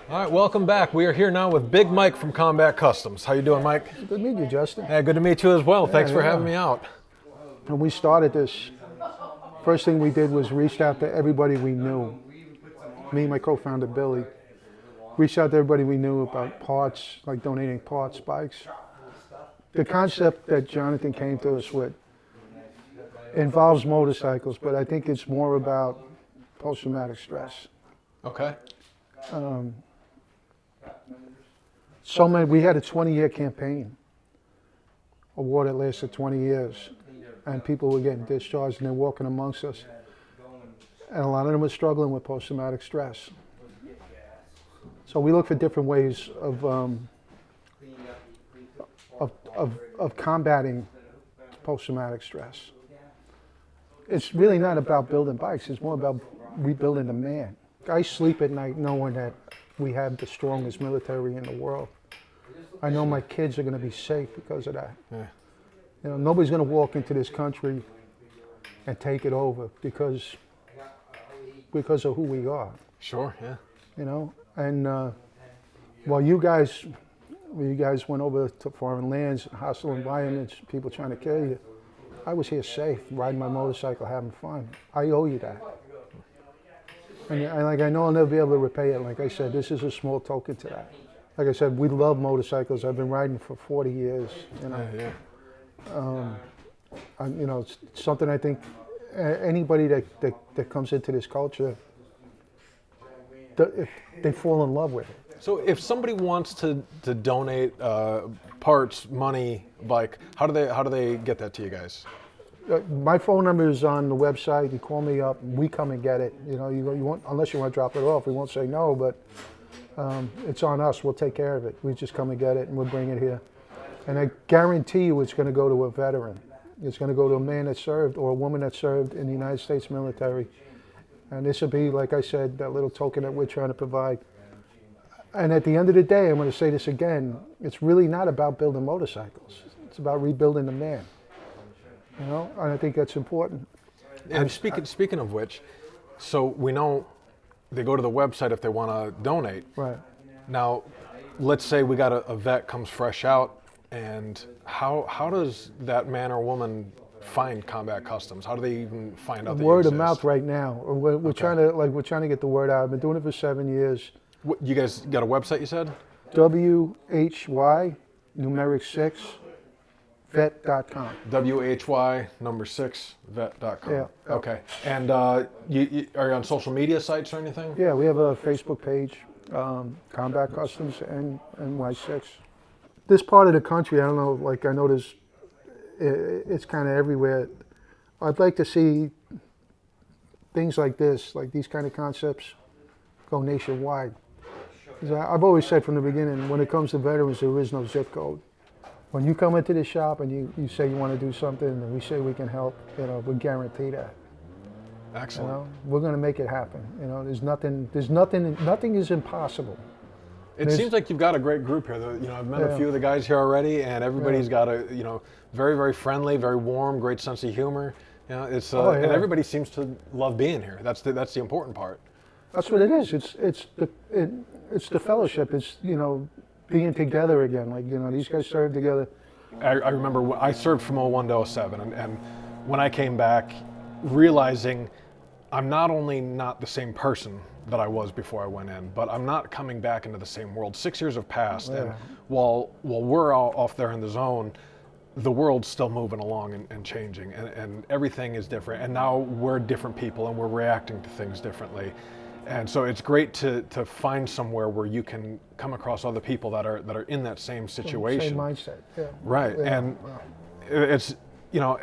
All right, welcome back. We are here now with Big Mike from Combat Customs. How you doing, Mike? Good to meet you, Justin. Yeah, good to meet you as well. Thanks for having me out. When we started this, first thing we did was reached out to everybody we knew. Me and my co-founder Billy reached out to everybody we knew about parts, like donating parts, bikes. The concept that Jonathan came to us with involves motorcycles, but I think it's more about post-traumatic stress. Okay. We had a 20-year campaign, a war that lasted 20 years, and people were getting discharged and they're walking amongst us. And a lot of them were struggling with post-traumatic stress. So we look for different ways of combating post-traumatic stress. It's really not about building bikes, it's more about rebuilding the man. I sleep at night knowing that we have the strongest military in the world. I know my kids are going to be safe because of that. Yeah. You know, nobody's going to walk into this country and take it over because of who we are. Sure, yeah. You know, and while you guys went over to foreign lands, hostile environments, people trying to kill you, I was here safe, riding my motorcycle, having fun. I owe you that. And I know I'll never be able to repay it. Like I said, this is a small token to that. Like I said, we love motorcycles. I've been riding for 40 years. You know, it's something I think anybody that comes into this culture, they fall in love with it. So if somebody wants to donate parts, money, bike, how do they get that to you guys? My phone number is on the website. You call me up, we come and get it. You know, you won't, unless you want to drop it off, we won't say no, but it's on us. We'll take care of it. We just come and get it and we'll bring it here. And I guarantee you it's going to go to a veteran. It's going to go to a man that served or a woman that served in the United States military. And this will be, like I said, that little token that we're trying to provide. And at the end of the day, I'm going to say this again, it's really not about building motorcycles. It's about rebuilding the man. You know, and I think that's important. And speaking of which, so we know they go to the website if they want to donate. Right. Now, let's say we got a vet comes fresh out, and how does that man or woman find Combat Customs? How do they even find out that Word you of exist? mouth right now. We're trying to get the word out. I've been doing it for 7 years. You guys got a website, you said? WHY numeric 6 vet.com. WHY number 6 vet.com. Yeah. Okay. And you are you on social media sites or anything? Yeah, we have a Facebook page, Combat Customs and NY6. This part of the country, I don't know, like I know it's kind of everywhere. I'd like to see things like this, like these kind of concepts, go nationwide. 'Cause I've always said from the beginning, when it comes to veterans, there is no zip code. When you come into the shop and you say you want to do something and we say we can help, you know, we guarantee that. Excellent. You know, we're going to make it happen. You know, nothing is impossible. It seems like you've got a great group here. You know, I've met a few of the guys here already, and everybody's got a, you know, very, very friendly, very warm, great sense of humor. You know, it's and everybody seems to love being here. That's the important part. That's what it is. It's the fellowship. It's, you know, being together again. Like, you know, these guys served together. I remember I served from 01 to 07, and when I came back, realizing I'm not only not the same person that I was before I went in, but I'm not coming back into the same world. 6 years have passed, and while we're all off there in the zone, the world's still moving along and changing, and everything is different. And now we're different people, and we're reacting to things differently. And so it's great to find somewhere where you can come across other people that are in that same situation. Same mindset. Yeah. Right. Yeah. And it's, you know,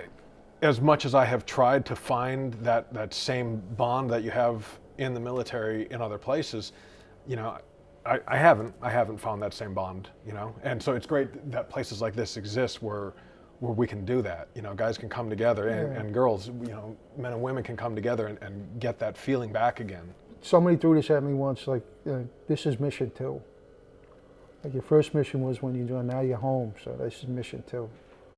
as much as I have tried to find that same bond that you have in the military in other places, you know, I haven't found that same bond, you know. And so it's great that places like this exist where we can do that. You know, guys can come together and girls, you know, men and women can come together and get that feeling back again. Somebody threw this at me once, like, this is mission 2. Like, your first mission was when you joined, now you're home, so this is mission 2.